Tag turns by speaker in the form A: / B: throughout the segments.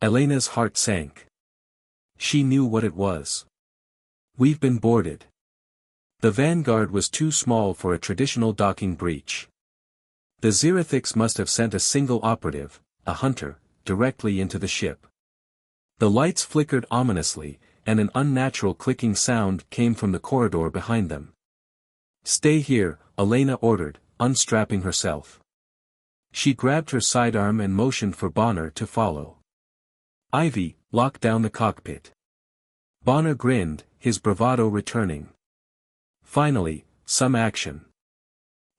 A: Elena's heart sank. She knew what it was. We've been boarded. The Vanguard was too small for a traditional docking breach. The Xerithics must have sent a single operative, a hunter, directly into the ship. The lights flickered ominously, and an unnatural clicking sound came from the corridor behind them. "Stay here," Elena ordered, unstrapping herself. She grabbed her sidearm and motioned for Bonner to follow. Ivy locked down the cockpit. Bonner grinned, his bravado returning. Finally, some action.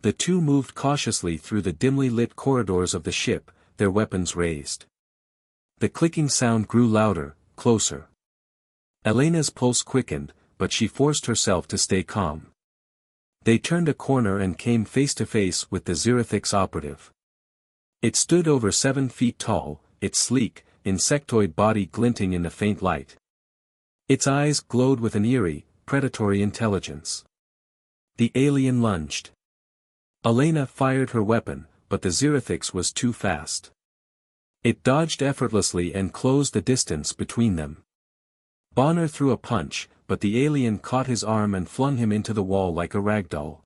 A: The two moved cautiously through the dimly lit corridors of the ship, their weapons raised. The clicking sound grew louder, closer. Elena's pulse quickened, but she forced herself to stay calm. They turned a corner and came face to face with the Xerithics operative. It stood over 7 feet tall, its sleek, insectoid body glinting in the faint light. Its eyes glowed with an eerie, predatory intelligence. The alien lunged. Elena fired her weapon, but the Xerithics was too fast. It dodged effortlessly and closed the distance between them. Bonner threw a punch, but the alien caught his arm and flung him into the wall like a ragdoll.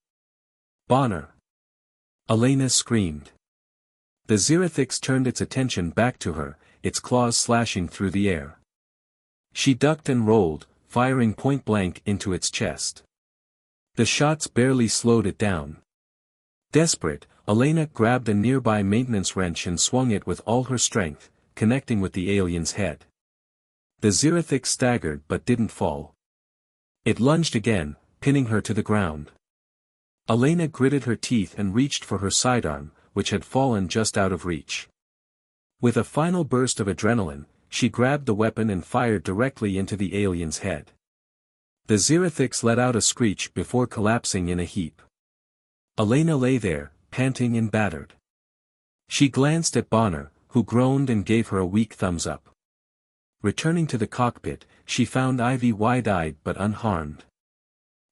A: "Bonner!" Elena screamed. The Xerithics turned its attention back to her, its claws slashing through the air. She ducked and rolled, firing point blank into its chest. The shots barely slowed it down. Desperate, Elena grabbed a nearby maintenance wrench and swung it with all her strength, connecting with the alien's head. The Xerithic staggered but didn't fall. It lunged again, pinning her to the ground. Elena gritted her teeth and reached for her sidearm, which had fallen just out of reach. With a final burst of adrenaline, she grabbed the weapon and fired directly into the alien's head. The Xerithics let out a screech before collapsing in a heap. Elena lay there, panting and battered. She glanced at Bonner, who groaned and gave her a weak thumbs up. Returning to the cockpit, she found Ivy wide-eyed but unharmed.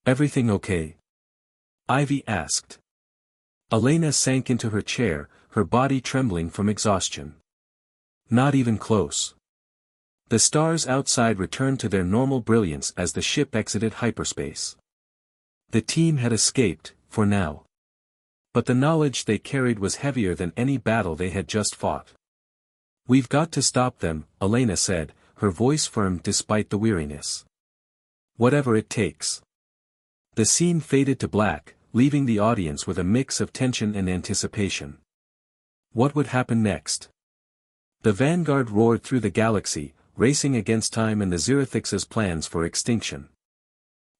A: "Everything okay?" Ivy asked. Elena sank into her chair, her body trembling from exhaustion. "Not even close." The stars outside returned to their normal brilliance as the ship exited hyperspace. The team had escaped, for now. But the knowledge they carried was heavier than any battle they had just fought. "We've got to stop them," Elena said, her voice firm despite the weariness. "Whatever it takes." The scene faded to black, leaving the audience with a mix of tension and anticipation. What would happen next? The Vanguard roared through the galaxy, racing against time and the Xerithics' plans for extinction.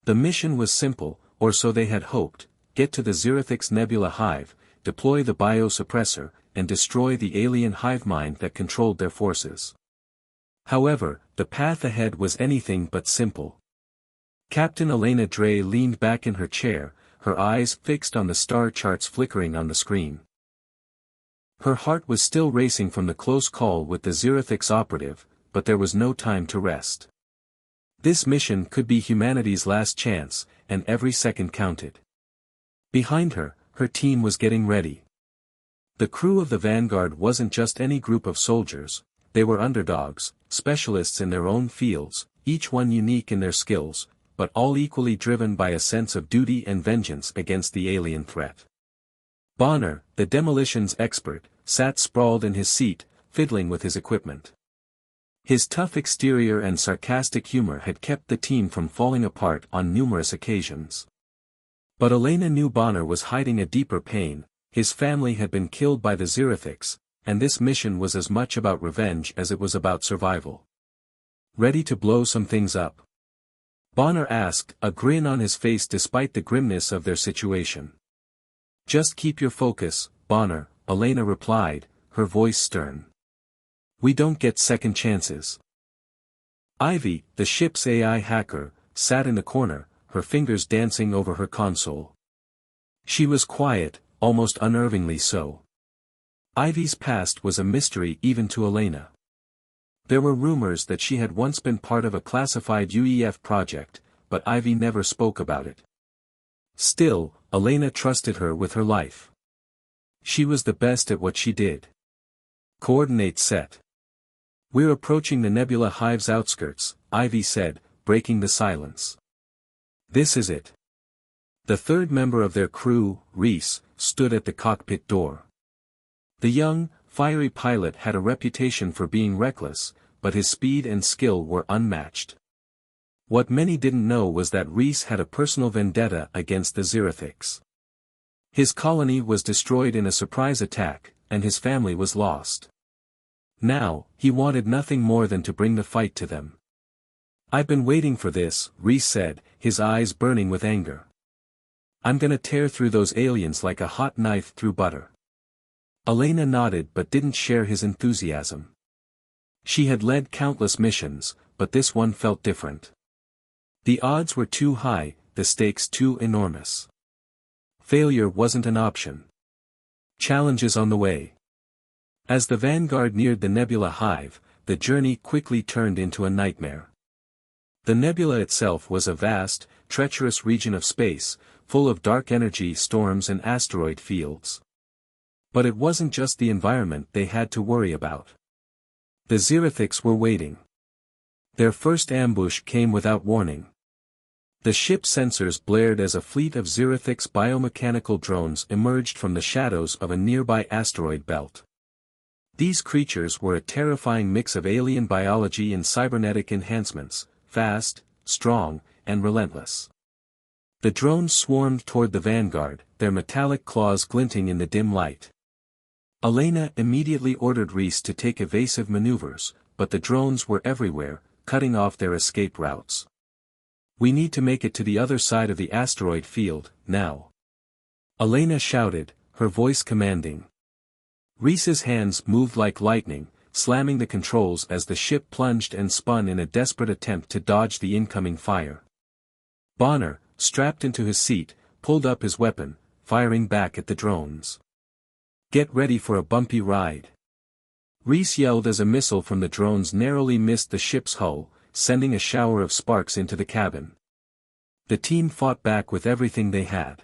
A: The mission was simple, or so they had hoped: get to the Xerithics Nebula Hive, deploy the biosuppressor, and destroy the alien hive mind that controlled their forces. However, the path ahead was anything but simple. Captain Elena Dre leaned back in her chair, her eyes fixed on the star charts flickering on the screen. Her heart was still racing from the close call with the Xerithics operative, but there was no time to rest. This mission could be humanity's last chance, and every second counted. Behind her, her team was getting ready. The crew of the Vanguard wasn't just any group of soldiers, they were underdogs, specialists in their own fields, each one unique in their skills, but all equally driven by a sense of duty and vengeance against the alien threat. Bonner, the demolitions expert, sat sprawled in his seat, fiddling with his equipment. His tough exterior and sarcastic humor had kept the team from falling apart on numerous occasions. But Elena knew Bonner was hiding a deeper pain. His family had been killed by the Xerithics, and this mission was as much about revenge as it was about survival. "Ready to blow some things up?" Bonner asked, a grin on his face despite the grimness of their situation. "Just keep your focus, Bonner," Elena replied, her voice stern. "We don't get second chances." Ivy, the ship's AI hacker, sat in the corner, her fingers dancing over her console. She was quiet, almost unnervingly so. Ivy's past was a mystery even to Elena. There were rumors that she had once been part of a classified UEF project, but Ivy never spoke about it. Still, Elena trusted her with her life. She was the best at what she did. Coordinates set. We're approaching the nebula hive's outskirts, Ivy said, breaking the silence. This is it. The third member of their crew, Reese, stood at the cockpit door. The young, fiery pilot had a reputation for being reckless, but his speed and skill were unmatched. What many didn't know was that Reese had a personal vendetta against the Xerithics. His colony was destroyed in a surprise attack, and his family was lost. Now, he wanted nothing more than to bring the fight to them. "I've been waiting for this," Reese said, his eyes burning with anger. "I'm gonna tear through those aliens like a hot knife through butter." Elena nodded but didn't share his enthusiasm. She had led countless missions, but this one felt different. The odds were too high, the stakes too enormous. Failure wasn't an option. Challenges on the way. As the vanguard neared the nebula hive, the journey quickly turned into a nightmare. The nebula itself was a vast, treacherous region of space, full of dark energy storms and asteroid fields. But it wasn't just the environment they had to worry about. The Xerithics were waiting. Their first ambush came without warning. The ship's sensors blared as a fleet of Xerithics biomechanical drones emerged from the shadows of a nearby asteroid belt. These creatures were a terrifying mix of alien biology and cybernetic enhancements, fast, strong, and relentless. The drones swarmed toward the vanguard, their metallic claws glinting in the dim light. Elena immediately ordered Reese to take evasive maneuvers, but the drones were everywhere, cutting off their escape routes. "We need to make it to the other side of the asteroid field, now," Elena shouted, her voice commanding. Reese's hands moved like lightning, slamming the controls as the ship plunged and spun in a desperate attempt to dodge the incoming fire. Bonner, strapped into his seat, pulled up his weapon, firing back at the drones. "Get ready for a bumpy ride," Reese yelled as a missile from the drones narrowly missed the ship's hull, sending a shower of sparks into the cabin. The team fought back with everything they had.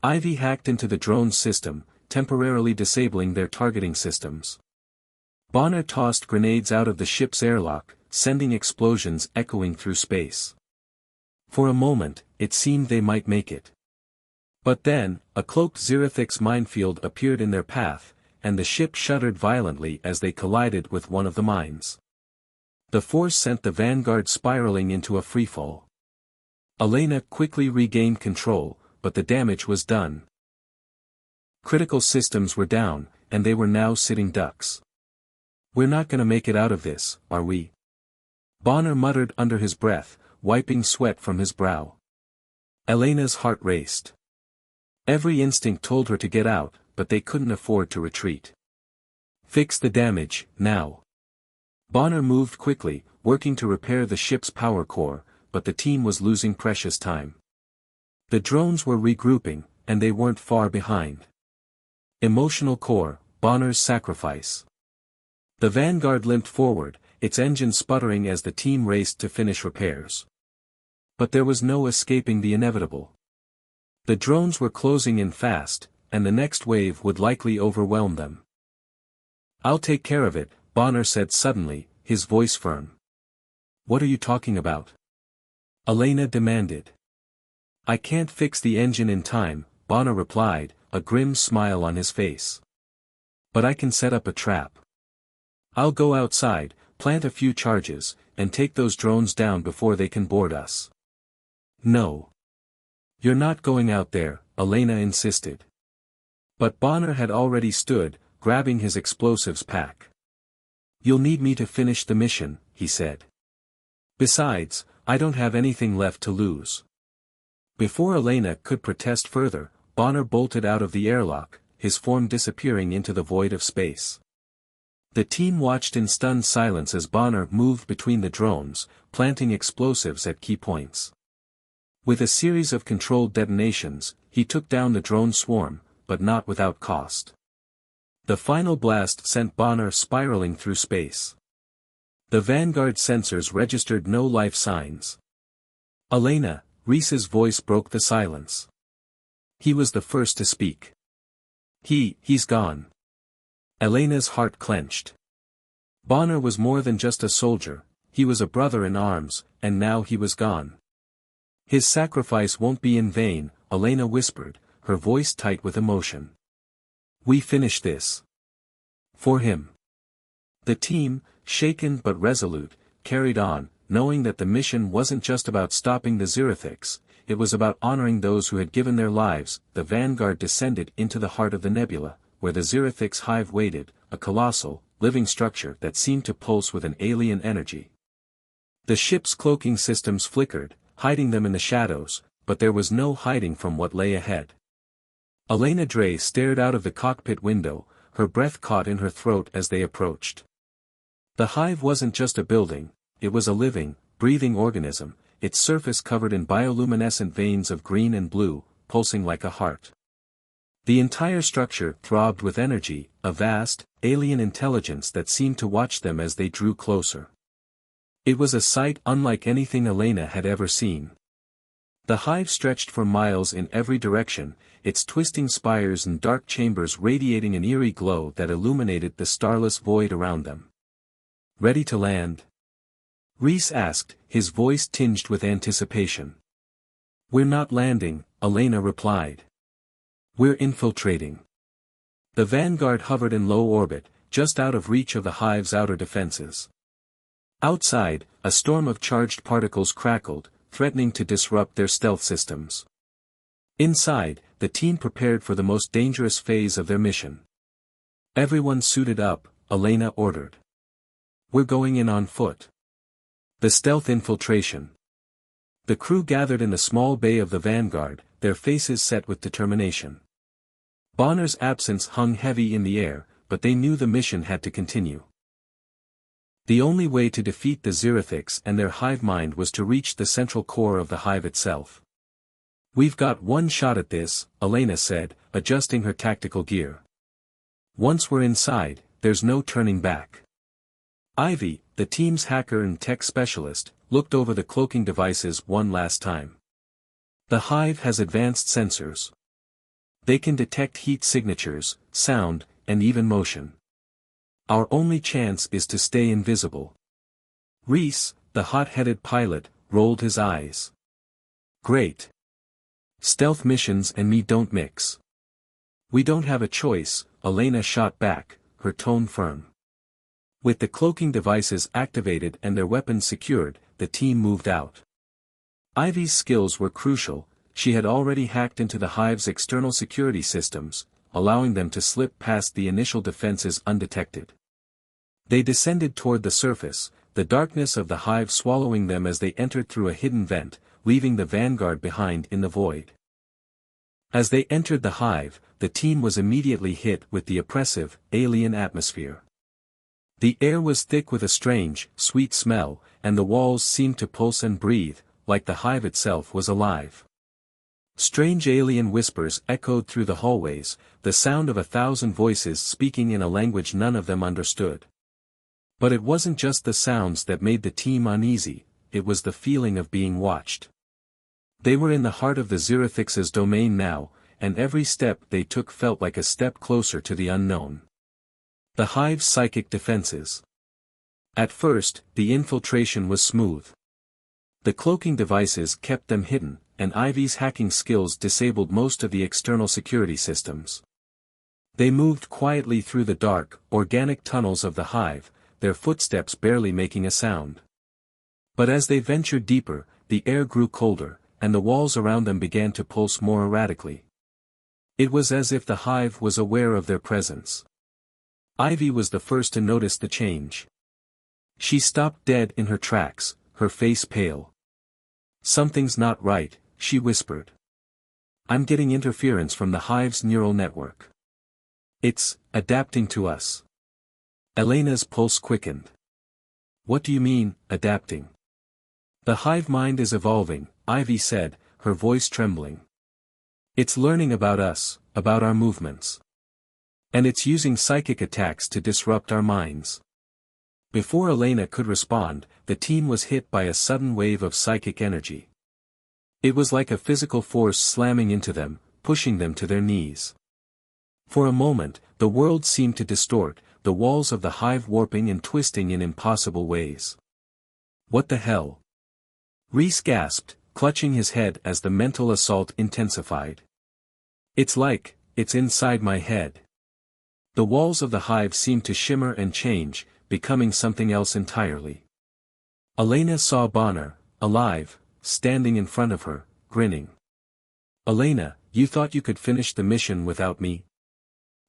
A: Ivy hacked into the drone's system, temporarily disabling their targeting systems. Bonner tossed grenades out of the ship's airlock, sending explosions echoing through space. For a moment, it seemed they might make it. But then, a cloaked Xerithics minefield appeared in their path, and the ship shuddered violently as they collided with one of the mines. The force sent the vanguard spiraling into a freefall. Elena quickly regained control, but the damage was done. Critical systems were down, and they were now sitting ducks. "We're not gonna make it out of this, are we?" Bonner muttered under his breath, wiping sweat from his brow. Elena's heart raced. Every instinct told her to get out, but they couldn't afford to retreat. "Fix the damage, now." Bonner moved quickly, working to repair the ship's power core, but the team was losing precious time. The drones were regrouping, and they weren't far behind. Emotional core, Bonner's sacrifice. The vanguard limped forward, its engine sputtering as the team raced to finish repairs. But there was no escaping the inevitable. The drones were closing in fast, and the next wave would likely overwhelm them. "I'll take care of it," Bonner said suddenly, his voice firm. "What are you talking about?" Elena demanded. "I can't fix the engine in time," Bonner replied, a grim smile on his face. "But I can set up a trap. I'll go outside, plant a few charges, and take those drones down before they can board us." "No. You're not going out there," Elena insisted. But Bonner had already stood, grabbing his explosives pack. "You'll need me to finish the mission," he said. "Besides, I don't have anything left to lose." Before Elena could protest further, Bonner bolted out of the airlock, his form disappearing into the void of space. The team watched in stunned silence as Bonner moved between the drones, planting explosives at key points. With a series of controlled detonations, he took down the drone swarm, but not without cost. The final blast sent Bonner spiraling through space. The Vanguard sensors registered no life signs. "Elena," Reese's voice broke the silence. He was the first to speak. He's gone." Elena's heart clenched. Bonner was more than just a soldier, he was a brother in arms, and now he was gone. His sacrifice won't be in vain, Elena whispered, her voice tight with emotion. We finish this. For him. The team, shaken but resolute, carried on, knowing that the mission wasn't just about stopping the Xerithics, it was about honoring those who had given their lives. The vanguard descended into the heart of the nebula, where the Xerithics hive waited, a colossal, living structure that seemed to pulse with an alien energy. The ship's cloaking systems flickered, hiding them in the shadows, but there was no hiding from what lay ahead. Elena Dre stared out of the cockpit window, her breath caught in her throat as they approached. The hive wasn't just a building, it was a living, breathing organism, its surface covered in bioluminescent veins of green and blue, pulsing like a heart. The entire structure throbbed with energy, a vast, alien intelligence that seemed to watch them as they drew closer. It was a sight unlike anything Elena had ever seen. The hive stretched for miles in every direction, its twisting spires and dark chambers radiating an eerie glow that illuminated the starless void around them. Ready to land? Reese asked, his voice tinged with anticipation. We're not landing, Elena replied. We're infiltrating. The vanguard hovered in low orbit, just out of reach of the hive's outer defenses. Outside, a storm of charged particles crackled, threatening to disrupt their stealth systems. Inside, the team prepared for the most dangerous phase of their mission. Everyone suited up, Elena ordered. We're going in on foot. The stealth infiltration. The crew gathered in the small bay of the vanguard, their faces set with determination. Bonner's absence hung heavy in the air, but they knew the mission had to continue. The only way to defeat the Xerithics and their hive mind was to reach the central core of the hive itself. We've got one shot at this, Elena said, adjusting her tactical gear. Once we're inside, there's no turning back. Ivy, the team's hacker and tech specialist, looked over the cloaking devices one last time. The hive has advanced sensors. They can detect heat signatures, sound, and even motion. Our only chance is to stay invisible. Reese, the hot-headed pilot, rolled his eyes. Great. Stealth missions and me don't mix. We don't have a choice, Elena shot back, her tone firm. With the cloaking devices activated and their weapons secured, the team moved out. Ivy's skills were crucial, she had already hacked into the hive's external security systems, allowing them to slip past the initial defenses undetected. They descended toward the surface, the darkness of the hive swallowing them as they entered through a hidden vent, leaving the vanguard behind in the void. As they entered the hive, the team was immediately hit with the oppressive, alien atmosphere. The air was thick with a strange, sweet smell, and the walls seemed to pulse and breathe, like the hive itself was alive. Strange alien whispers echoed through the hallways, the sound of 1,000 voices speaking in a language none of them understood. But it wasn't just the sounds that made the team uneasy, it was the feeling of being watched. They were in the heart of the Xerithics' domain now, and every step they took felt like a step closer to the unknown. The hive's psychic defenses. At first, the infiltration was smooth. The cloaking devices kept them hidden, and Ivy's hacking skills disabled most of the external security systems. They moved quietly through the dark, organic tunnels of the hive, their footsteps barely making a sound. But as they ventured deeper, the air grew colder, and the walls around them began to pulse more erratically. It was as if the hive was aware of their presence. Ivy was the first to notice the change. She stopped dead in her tracks, her face pale. Something's not right, she whispered. I'm getting interference from the hive's neural network. It's adapting to us. Elena's pulse quickened. What do you mean, adapting? The hive mind is evolving, Ivy said, her voice trembling. It's learning about us, about our movements. And it's using psychic attacks to disrupt our minds. Before Elena could respond, the team was hit by a sudden wave of psychic energy. It was like a physical force slamming into them, pushing them to their knees. For a moment, the world seemed to distort, the walls of the hive warping and twisting in impossible ways. What the hell? Rhys gasped, clutching his head as the mental assault intensified. It's inside my head. The walls of the hive seemed to shimmer and change, becoming something else entirely. Elena saw Bonner, alive, standing in front of her, grinning. Elena, you thought you could finish the mission without me?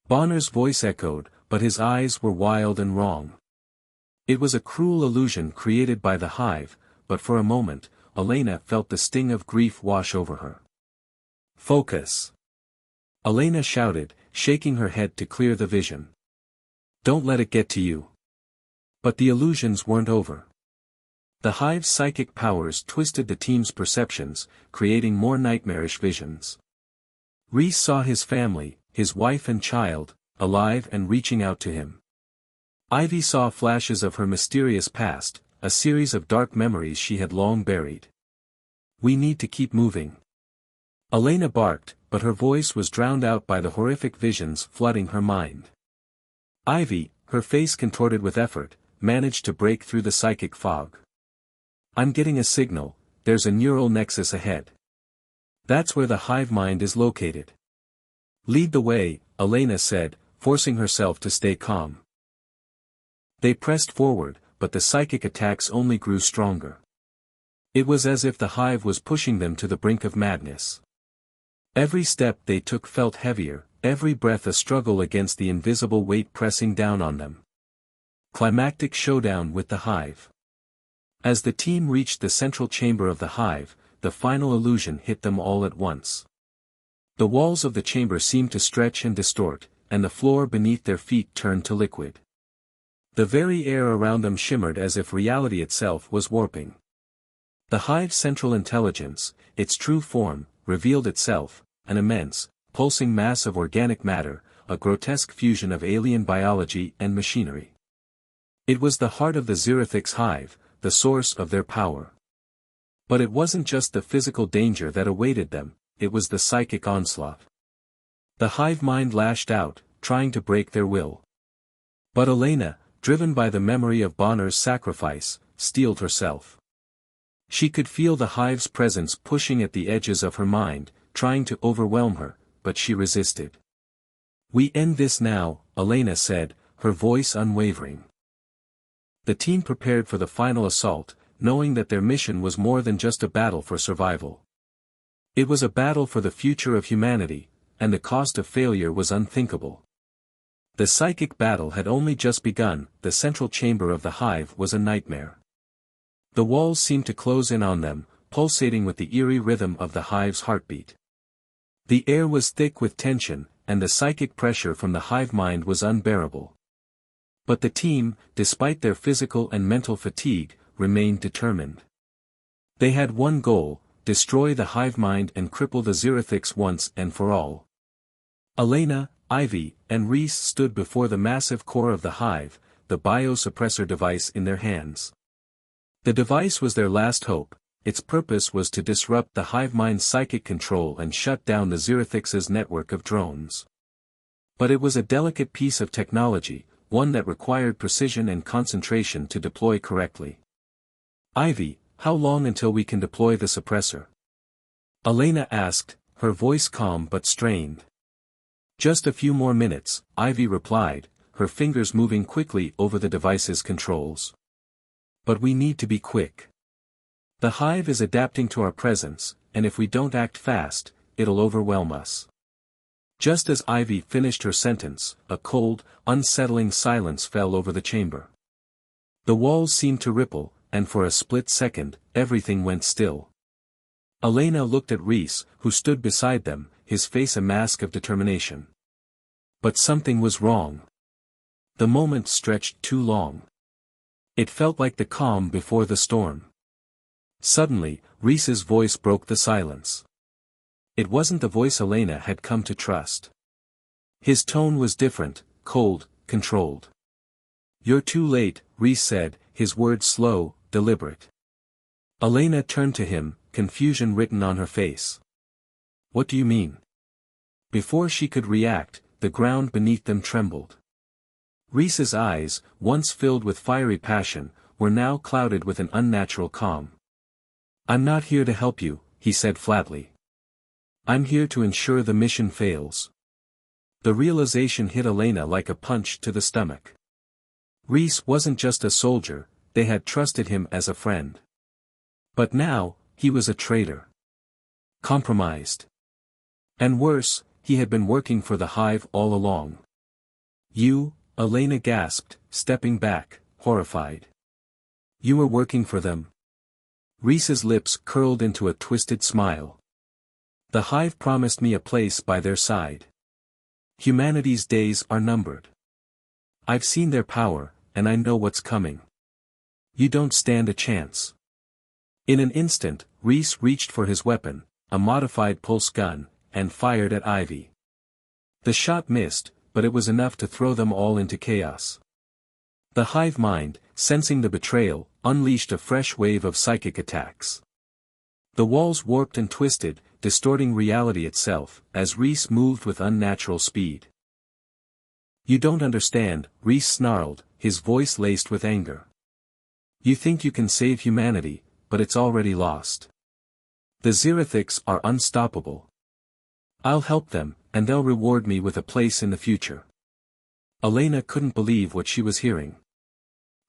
A: Bonner's voice echoed, but his eyes were wild and wrong. It was a cruel illusion created by the hive, but for a moment, Elena felt the sting of grief wash over her. Focus! Elena shouted, shaking her head to clear the vision. Don't let it get to you. But the illusions weren't over. The hive's psychic powers twisted the team's perceptions, creating more nightmarish visions. Rhys saw his family, his wife and child, alive and reaching out to him. Ivy saw flashes of her mysterious past, a series of dark memories she had long buried. We need to keep moving. Elena barked, but her voice was drowned out by the horrific visions flooding her mind. Ivy, her face contorted with effort, managed to break through the psychic fog. I'm getting a signal, there's a neural nexus ahead. That's where the hive mind is located. Lead the way, Elena said, forcing herself to stay calm. They pressed forward, but the psychic attacks only grew stronger. It was as if the hive was pushing them to the brink of madness. Every step they took felt heavier, every breath a struggle against the invisible weight pressing down on them. Climactic showdown with the hive. As the team reached the central chamber of the hive, the final illusion hit them all at once. The walls of the chamber seemed to stretch and distort, and the floor beneath their feet turned to liquid. The very air around them shimmered as if reality itself was warping. The hive's central intelligence, its true form, revealed itself, an immense, pulsing mass of organic matter, a grotesque fusion of alien biology and machinery. It was the heart of the Zerethix hive, the source of their power. But it wasn't just the physical danger that awaited them, it was the psychic onslaught. The hive mind lashed out, trying to break their will. But Elena, driven by the memory of Bonner's sacrifice, steeled herself. She could feel the hive's presence pushing at the edges of her mind, trying to overwhelm her, but she resisted. We end this now, Elena said, her voice unwavering. The team prepared for the final assault, knowing that their mission was more than just a battle for survival. It was a battle for the future of humanity, and the cost of failure was unthinkable. The psychic battle had only just begun, the central chamber of the hive was a nightmare. The walls seemed to close in on them, pulsating with the eerie rhythm of the hive's heartbeat. The air was thick with tension, and the psychic pressure from the hive mind was unbearable. But the team, despite their physical and mental fatigue, remained determined. They had one goal: destroy the hive mind and cripple the Zerethix once and for all. Elena, Ivy, and Rhys stood before the massive core of the hive, the biosuppressor device in their hands. The device was their last hope. Its purpose was to disrupt the hive mind's psychic control and shut down the Zerethix's network of drones. But it was a delicate piece of technology, one that required precision and concentration to deploy correctly. Ivy, how long until we can deploy the suppressor? Elena asked, her voice calm but strained. Just a few more minutes, Ivy replied, her fingers moving quickly over the device's controls. But we need to be quick. The hive is adapting to our presence, and if we don't act fast, it'll overwhelm us. Just as Ivy finished her sentence, a cold, unsettling silence fell over the chamber. The walls seemed to ripple, and for a split second, everything went still. Elena looked at Rhys, who stood beside them, his face a mask of determination. But something was wrong. The moment stretched too long. It felt like the calm before the storm. Suddenly, Rhys's voice broke the silence. It wasn't the voice Elena had come to trust. His tone was different, cold, controlled. You're too late, Rhys said, his words slow, deliberate. Elena turned to him, confusion written on her face. What do you mean? Before she could react, the ground beneath them trembled. Rhys's eyes, once filled with fiery passion, were now clouded with an unnatural calm. "I'm not here to help you," he said flatly. "I'm here to ensure the mission fails." The realization hit Elena like a punch to the stomach. Rhys wasn't just a soldier, they had trusted him as a friend. But now, he was a traitor. Compromised. And worse, he had been working for the Hive all along. "You," Elena gasped, stepping back, horrified. "You were working for them?" Rhys's lips curled into a twisted smile. "The Hive promised me a place by their side. Humanity's days are numbered. I've seen their power, and I know what's coming. You don't stand a chance." In an instant, Rhys reached for his weapon, a modified pulse gun, and fired at Ivy. The shot missed, but it was enough to throw them all into chaos. The hive mind, sensing the betrayal, unleashed a fresh wave of psychic attacks. The walls warped and twisted, distorting reality itself, as Rhys moved with unnatural speed. "You don't understand," Rhys snarled, his voice laced with anger. "You think you can save humanity, but it's already lost. The Xerithics are unstoppable. I'll help them, and they'll reward me with a place in the future." Elena couldn't believe what she was hearing.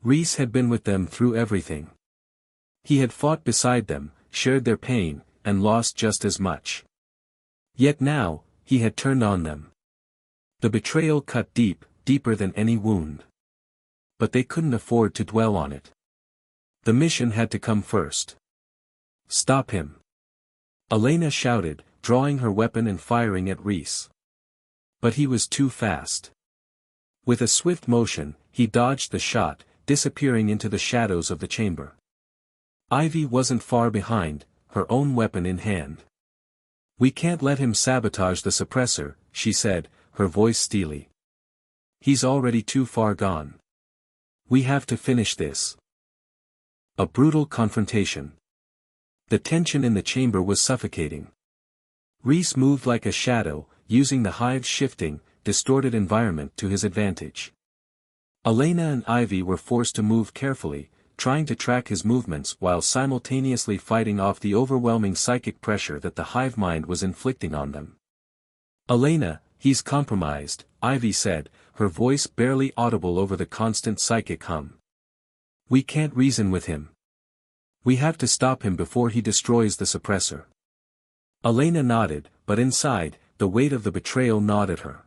A: Rhys had been with them through everything. He had fought beside them, shared their pain, and lost just as much. Yet now, he had turned on them. The betrayal cut deep, deeper than any wound. But they couldn't afford to dwell on it. The mission had to come first. "Stop him!" Elena shouted, drawing her weapon and firing at Rhys. But he was too fast. With a swift motion, he dodged the shot, disappearing into the shadows of the chamber. Ivy wasn't far behind, her own weapon in hand. "We can't let him sabotage the suppressor," she said, her voice steely. "He's already too far gone. We have to finish this." A brutal confrontation. The tension in the chamber was suffocating. Rhys moved like a shadow, using the hive's shifting, distorted environment to his advantage. Elena and Ivy were forced to move carefully, trying to track his movements while simultaneously fighting off the overwhelming psychic pressure that the hive mind was inflicting on them. "Elena, he's compromised," Ivy said, her voice barely audible over the constant psychic hum. "We can't reason with him. We have to stop him before he destroys the suppressor." Elena nodded, but inside, the weight of the betrayal gnawed at her.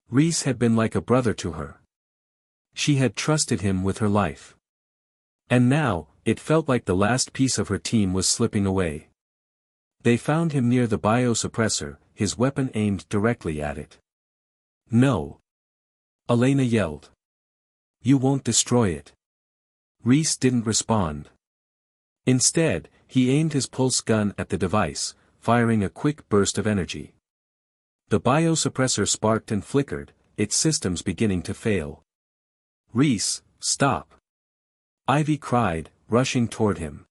A: Rhys had been like a brother to her. She had trusted him with her life. And now, it felt like the last piece of her team was slipping away. They found him near the biosuppressor, his weapon aimed directly at it. "No!" Elena yelled. "You won't destroy it." Rhys didn't respond. Instead, he aimed his pulse gun at the device, firing a quick burst of energy. The biosuppressor sparked and flickered, its systems beginning to fail. "Rhys, stop!" Ivy cried, rushing toward him.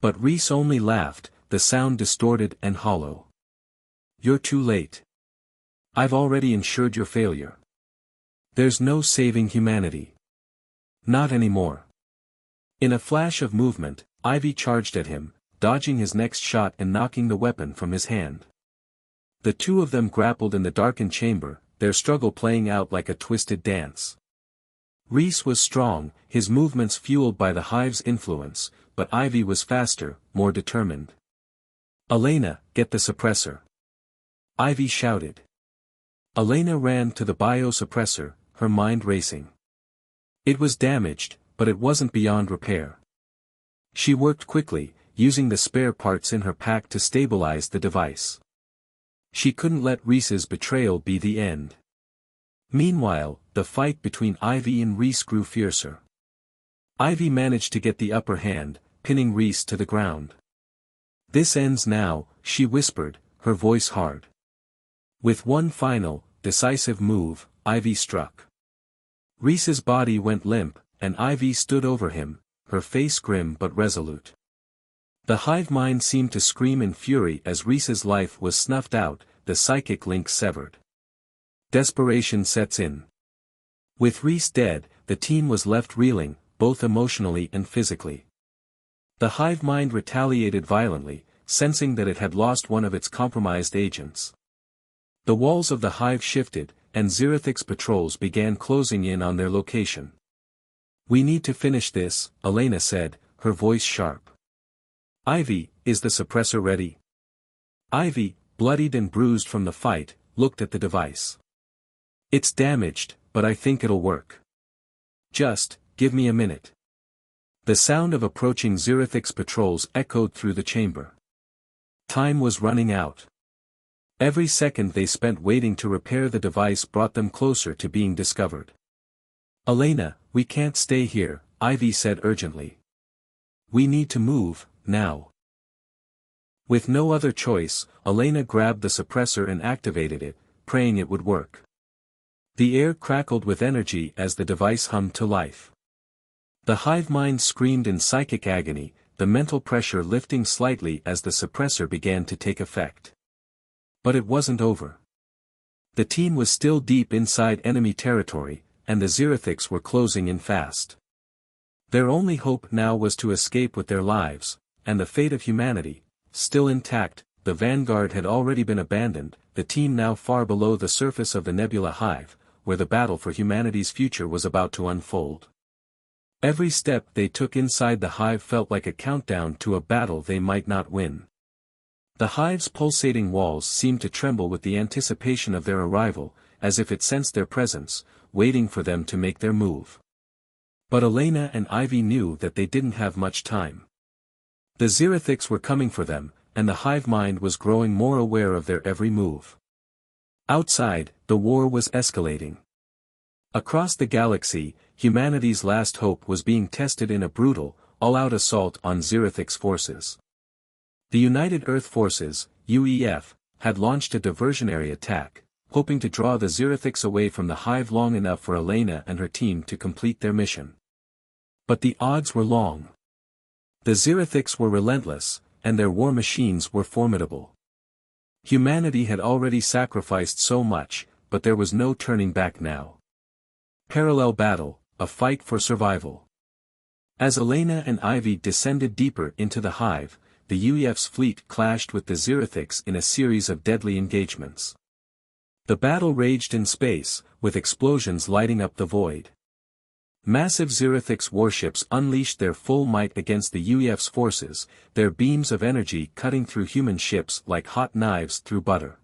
A: But Rhys only laughed, the sound distorted and hollow. "You're too late. I've already ensured your failure. There's no saving humanity. Not anymore." In a flash of movement, Ivy charged at him, dodging his next shot and knocking the weapon from his hand. The two of them grappled in the darkened chamber, their struggle playing out like a twisted dance. Rhys was strong, his movements fueled by the hive's influence, but Ivy was faster, more determined. "Elena, get the suppressor!" Ivy shouted. Elena ran to the biosuppressor, her mind racing. It was damaged, but it wasn't beyond repair. She worked quickly, using the spare parts in her pack to stabilize the device. She couldn't let Rhys's betrayal be the end. Meanwhile, the fight between Ivy and Rhys grew fiercer. Ivy managed to get the upper hand, pinning Rhys to the ground. "This ends now," she whispered, her voice hard. With one final, decisive move, Ivy struck. Rhys's body went limp, and Ivy stood over him, her face grim but resolute. The hive mind seemed to scream in fury as Rhys's life was snuffed out, the psychic link severed. Desperation sets in. With Reese dead, the team was left reeling, both emotionally and physically. The hive mind retaliated violently, sensing that it had lost one of its compromised agents. The walls of the hive shifted, and Zerethic's patrols began closing in on their location. "We need to finish this," Elena said, her voice sharp. "Ivy, is the suppressor ready?" Ivy, bloodied and bruised from the fight, looked at the device. "It's damaged, but I think it'll work. Just, give me a minute." The sound of approaching Zerethic's patrols echoed through the chamber. Time was running out. Every second they spent waiting to repair the device brought them closer to being discovered. "Elena, we can't stay here," Ivy said urgently. "We need to move, now." With no other choice, Elena grabbed the suppressor and activated it, praying it would work. The air crackled with energy as the device hummed to life. The hive mind screamed in psychic agony, the mental pressure lifting slightly as the suppressor began to take effect. But it wasn't over. The team was still deep inside enemy territory, and the Zerethics were closing in fast. Their only hope now was to escape with their lives, and the fate of humanity, still intact. The vanguard had already been abandoned, the team now far below the surface of the nebula hive, where the battle for humanity's future was about to unfold. Every step they took inside the hive felt like a countdown to a battle they might not win. The hive's pulsating walls seemed to tremble with the anticipation of their arrival, as if it sensed their presence, waiting for them to make their move. But Elena and Ivy knew that they didn't have much time. The Zerethics were coming for them, and the hive mind was growing more aware of their every move. Outside, the war was escalating. Across the galaxy, humanity's last hope was being tested in a brutal, all-out assault on Zerethic's forces. The United Earth Forces, UEF, had launched a diversionary attack, hoping to draw the Zerethics away from the hive long enough for Elena and her team to complete their mission. But the odds were long. The Zerethics were relentless, and their war machines were formidable. Humanity had already sacrificed so much, but there was no turning back now. Parallel battle, a fight for survival. As Elena and Ivy descended deeper into the hive, the UEF's fleet clashed with the Zerethics in a series of deadly engagements. The battle raged in space, with explosions lighting up the void. Massive Zerethics warships unleashed their full might against the UEF's forces, their beams of energy cutting through human ships like hot knives through butter.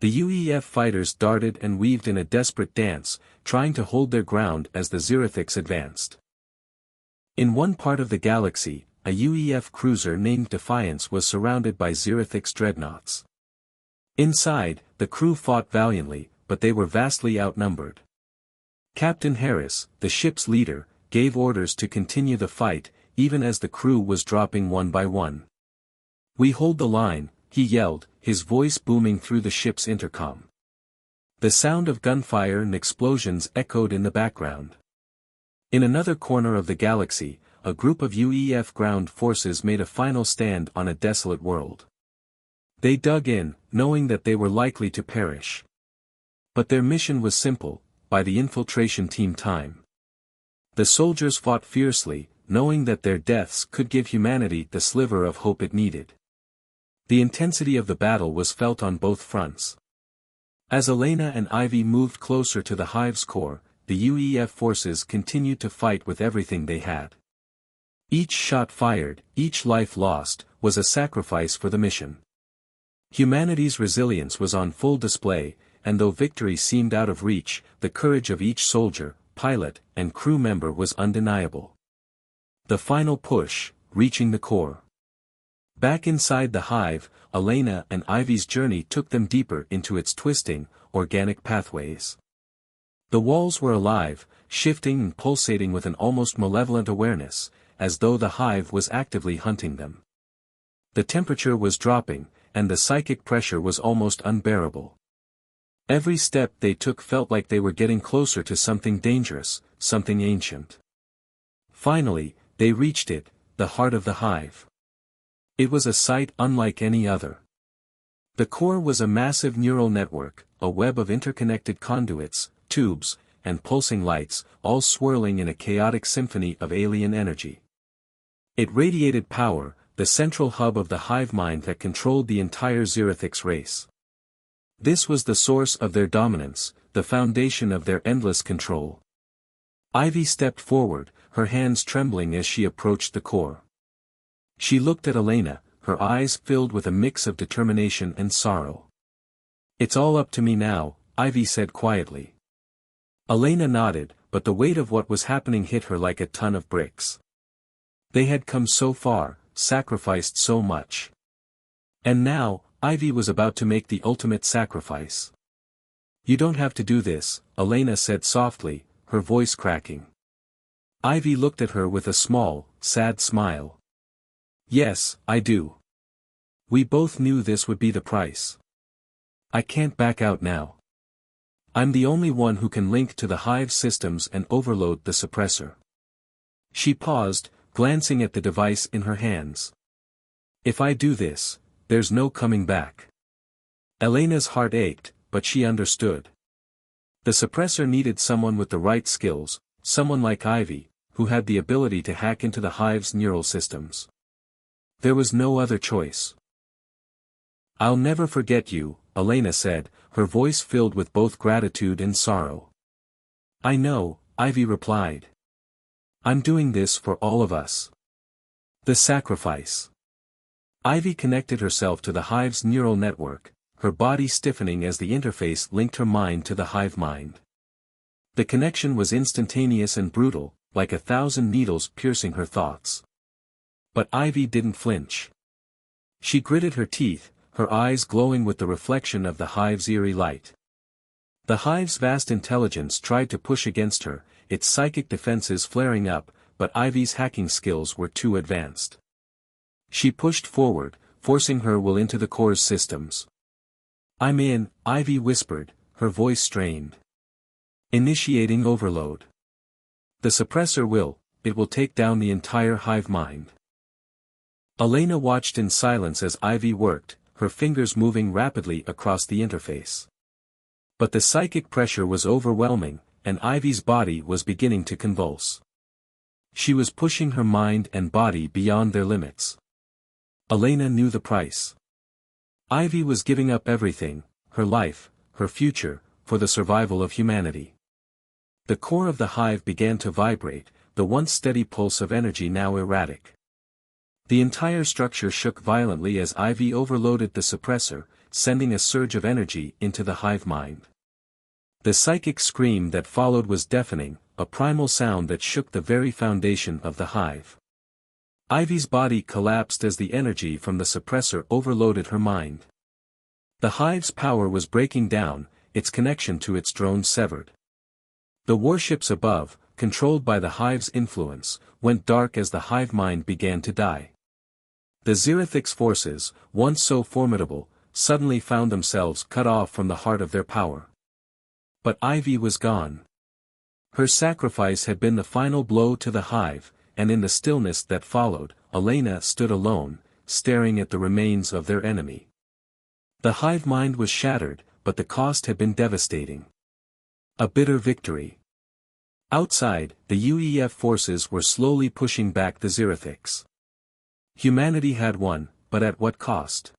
A: The UEF fighters darted and weaved in a desperate dance, trying to hold their ground as the Zerethics advanced. In one part of the galaxy, a UEF cruiser named Defiance was surrounded by Zerethic's dreadnoughts. Inside, the crew fought valiantly, but they were vastly outnumbered. Captain Harris, the ship's leader, gave orders to continue the fight, even as the crew was dropping one by one. "We hold the line," he yelled, his voice booming through the ship's intercom. The sound of gunfire and explosions echoed in the background. In another corner of the galaxy, a group of UEF ground forces made a final stand on a desolate world. They dug in, knowing that they were likely to perish. But their mission was simple: by the infiltration team time. The soldiers fought fiercely, knowing that their deaths could give humanity the sliver of hope it needed. The intensity of the battle was felt on both fronts. As Elena and Ivy moved closer to the hive's core, the UEF forces continued to fight with everything they had. Each shot fired, each life lost, was a sacrifice for the mission. Humanity's resilience was on full display, and though victory seemed out of reach, the courage of each soldier, pilot, and crew member was undeniable. The final push, reaching the core. Back inside the hive, Elena and Ivy's journey took them deeper into its twisting, organic pathways. The walls were alive, shifting and pulsating with an almost malevolent awareness, as though the hive was actively hunting them. The temperature was dropping, and the psychic pressure was almost unbearable. Every step they took felt like they were getting closer to something dangerous, something ancient. Finally, they reached it, the heart of the hive. It was a sight unlike any other. The core was a massive neural network, a web of interconnected conduits, tubes, and pulsing lights, all swirling in a chaotic symphony of alien energy. It radiated power, the central hub of the hive mind that controlled the entire Zerethix race. This was the source of their dominance, the foundation of their endless control. Ivy stepped forward, her hands trembling as she approached the core. She looked at Elena, her eyes filled with a mix of determination and sorrow. "It's all up to me now," Ivy said quietly. Elena nodded, but the weight of what was happening hit her like a ton of bricks. They had come so far, sacrificed so much. And now, Ivy was about to make the ultimate sacrifice. "You don't have to do this," Elena said softly, her voice cracking. Ivy looked at her with a small, sad smile. "Yes, I do. We both knew this would be the price. I can't back out now. I'm the only one who can link to the hive systems and overload the suppressor." She paused, glancing at the device in her hands. "If I do this, there's no coming back." Elena's heart ached, but she understood. The suppressor needed someone with the right skills, someone like Ivy, who had the ability to hack into the hive's neural systems. There was no other choice. "I'll never forget you," Elena said, her voice filled with both gratitude and sorrow. "I know," Ivy replied. "I'm doing this for all of us." The sacrifice. Ivy connected herself to the hive's neural network, her body stiffening as the interface linked her mind to the hive mind. The connection was instantaneous and brutal, like 1,000 needles piercing her thoughts. But Ivy didn't flinch. She gritted her teeth, her eyes glowing with the reflection of the hive's eerie light. The hive's vast intelligence tried to push against her, its psychic defenses flaring up, but Ivy's hacking skills were too advanced. She pushed forward, forcing her will into the core's systems. "I'm in," Ivy whispered, her voice strained. "Initiating overload. The suppressor it will take down the entire hive mind." Elena watched in silence as Ivy worked, her fingers moving rapidly across the interface. But the psychic pressure was overwhelming, and Ivy's body was beginning to convulse. She was pushing her mind and body beyond their limits. Elena knew the price. Ivy was giving up everything, her life, her future, for the survival of humanity. The core of the hive began to vibrate, the once steady pulse of energy now erratic. The entire structure shook violently as Ivy overloaded the suppressor, sending a surge of energy into the hive mind. The psychic scream that followed was deafening, a primal sound that shook the very foundation of the hive. Ivy's body collapsed as the energy from the suppressor overloaded her mind. The hive's power was breaking down, its connection to its drone severed. The warships above, controlled by the hive's influence, went dark as the hive mind began to die. The Zerethix forces, once so formidable, suddenly found themselves cut off from the heart of their power. But Ivy was gone. Her sacrifice had been the final blow to the hive, and in the stillness that followed, Elena stood alone, staring at the remains of their enemy. The hive mind was shattered, but the cost had been devastating. A bitter victory. Outside, the UEF forces were slowly pushing back the Zerethix. Humanity had won, but at what cost?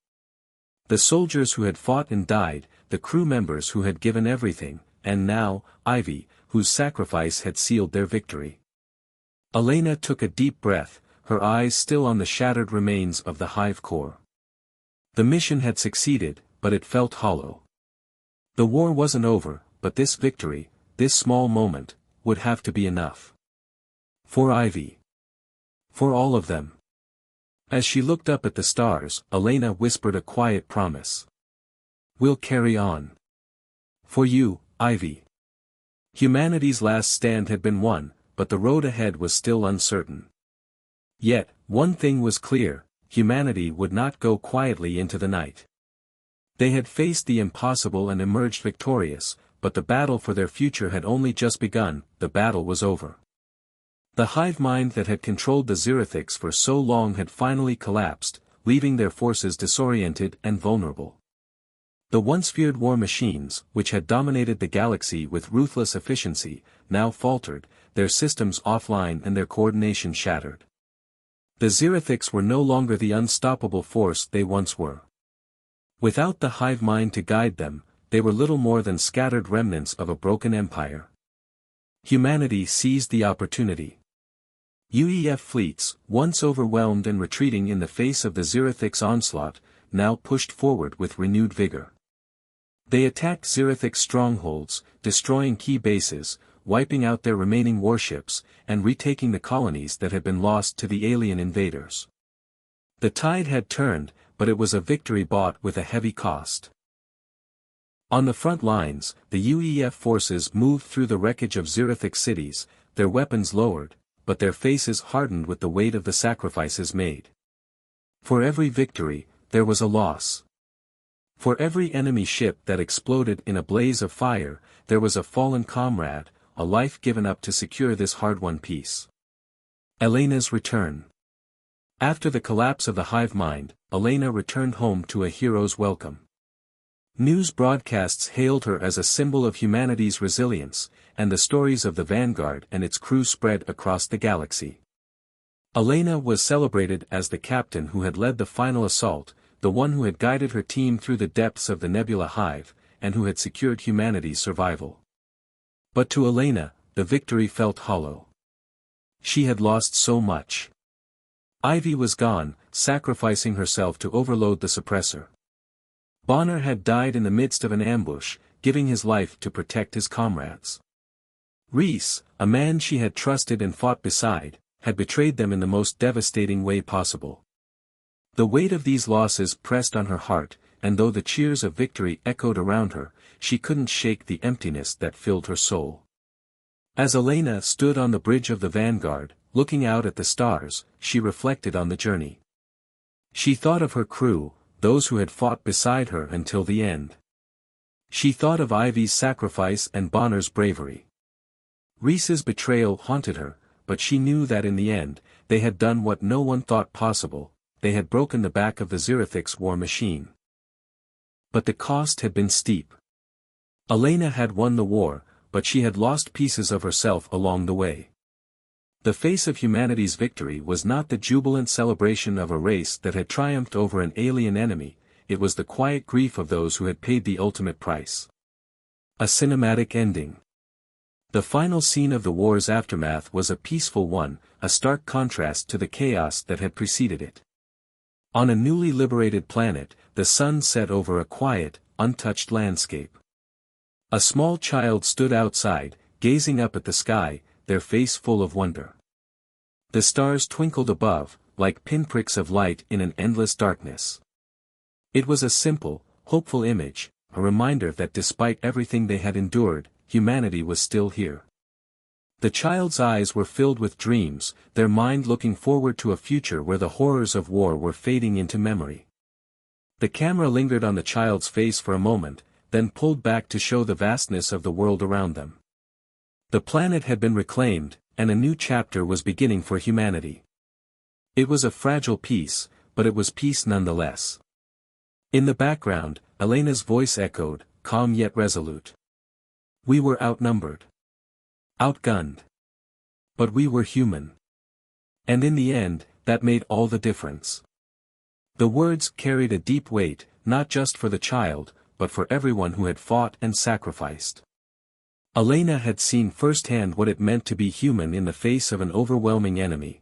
A: The soldiers who had fought and died, the crew members who had given everything, and now, Ivy, whose sacrifice had sealed their victory. Elena took a deep breath, her eyes still on the shattered remains of the hive core. The mission had succeeded, but it felt hollow. The war wasn't over, but this victory, this small moment, would have to be enough. For Ivy. For all of them. As she looked up at the stars, Elena whispered a quiet promise. "We'll carry on. For you, Ivy." Humanity's last stand had been won, but the road ahead was still uncertain. Yet, one thing was clear, humanity would not go quietly into the night. They had faced the impossible and emerged victorious, but the battle for their future had only just begun, the battle was over. The hive mind that had controlled the Zerethix for so long had finally collapsed, leaving their forces disoriented and vulnerable. The once feared war machines, which had dominated the galaxy with ruthless efficiency, now faltered, their systems offline and their coordination shattered. The Xerithics were no longer the unstoppable force they once were. Without the hive mind to guide them, they were little more than scattered remnants of a broken empire. Humanity seized the opportunity. UEF fleets, once overwhelmed and retreating in the face of the Xerithics' onslaught, now pushed forward with renewed vigor. They attacked Xerithic strongholds, destroying key bases, wiping out their remaining warships, and retaking the colonies that had been lost to the alien invaders. The tide had turned, but it was a victory bought with a heavy cost. On the front lines, the UEF forces moved through the wreckage of Xerithic cities, their weapons lowered, but their faces hardened with the weight of the sacrifices made. For every victory, there was a loss. For every enemy ship that exploded in a blaze of fire, there was a fallen comrade, a life given up to secure this hard-won peace. Elena's return. After the collapse of the hive mind, Elena returned home to a hero's welcome. News broadcasts hailed her as a symbol of humanity's resilience, and the stories of the Vanguard and its crew spread across the galaxy. Elena was celebrated as the captain who had led the final assault, the one who had guided her team through the depths of the Nebula Hive, and who had secured humanity's survival. But to Elena, the victory felt hollow. She had lost so much. Ivy was gone, sacrificing herself to overload the suppressor. Bonner had died in the midst of an ambush, giving his life to protect his comrades. Reese, a man she had trusted and fought beside, had betrayed them in the most devastating way possible. The weight of these losses pressed on her heart, and though the cheers of victory echoed around her, she couldn't shake the emptiness that filled her soul. As Elena stood on the bridge of the Vanguard, looking out at the stars, she reflected on the journey. She thought of her crew, those who had fought beside her until the end. She thought of Ivy's sacrifice and Bonner's bravery. Reese's betrayal haunted her, but she knew that in the end, they had done what no one thought possible. They had broken the back of the Xerithics war machine. But the cost had been steep. Elena had won the war, but she had lost pieces of herself along the way. The face of humanity's victory was not the jubilant celebration of a race that had triumphed over an alien enemy, it was the quiet grief of those who had paid the ultimate price. A cinematic ending. The final scene of the war's aftermath was a peaceful one, a stark contrast to the chaos that had preceded it. On a newly liberated planet, the sun set over a quiet, untouched landscape. A small child stood outside, gazing up at the sky, their face full of wonder. The stars twinkled above, like pinpricks of light in an endless darkness. It was a simple, hopeful image, a reminder that despite everything they had endured, humanity was still here. The child's eyes were filled with dreams, their mind looking forward to a future where the horrors of war were fading into memory. The camera lingered on the child's face for a moment, then pulled back to show the vastness of the world around them. The planet had been reclaimed, and a new chapter was beginning for humanity. It was a fragile peace, but it was peace nonetheless. In the background, Elena's voice echoed, calm yet resolute. We were outnumbered. Outgunned. But we were human. And in the end, that made all the difference. The words carried a deep weight, not just for the child, but for everyone who had fought and sacrificed. Elena had seen firsthand what it meant to be human in the face of an overwhelming enemy.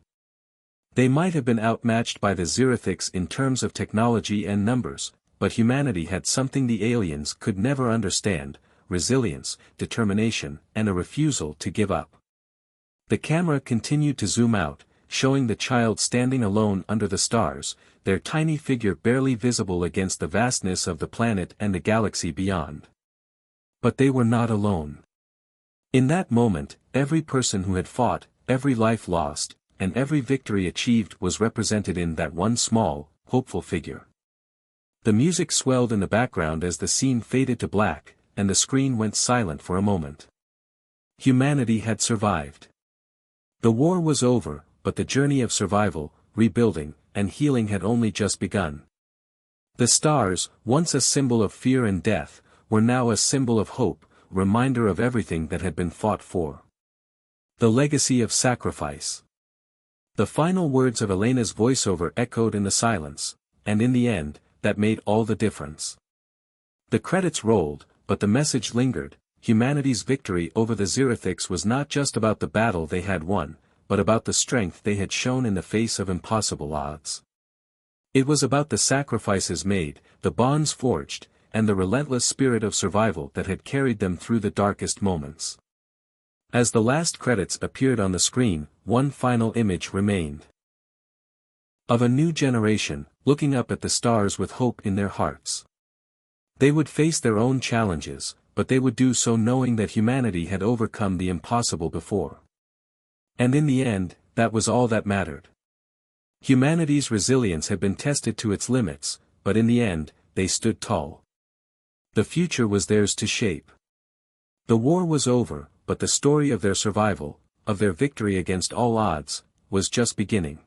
A: They might have been outmatched by the Xerithics in terms of technology and numbers, but humanity had something the aliens could never understand: resilience, determination, and a refusal to give up. The camera continued to zoom out, showing the child standing alone under the stars, their tiny figure barely visible against the vastness of the planet and the galaxy beyond. But they were not alone. In that moment, every person who had fought, every life lost, and every victory achieved was represented in that one small, hopeful figure. The music swelled in the background as the scene faded to black, and the screen went silent for a moment. Humanity had survived. The war was over, but the journey of survival, rebuilding, and healing had only just begun. The stars, once a symbol of fear and death, were now a symbol of hope, reminder of everything that had been fought for. The legacy of sacrifice. The final words of Elena's voiceover echoed in the silence, and in the end, that made all the difference. The credits rolled, but the message lingered. Humanity's victory over the Xerithics was not just about the battle they had won, but about the strength they had shown in the face of impossible odds. It was about the sacrifices made, the bonds forged, and the relentless spirit of survival that had carried them through the darkest moments. As the last credits appeared on the screen, one final image remained. Of a new generation, looking up at the stars with hope in their hearts. They would face their own challenges, but they would do so knowing that humanity had overcome the impossible before. And in the end, that was all that mattered. Humanity's resilience had been tested to its limits, but in the end, they stood tall. The future was theirs to shape. The war was over, but the story of their survival, of their victory against all odds, was just beginning.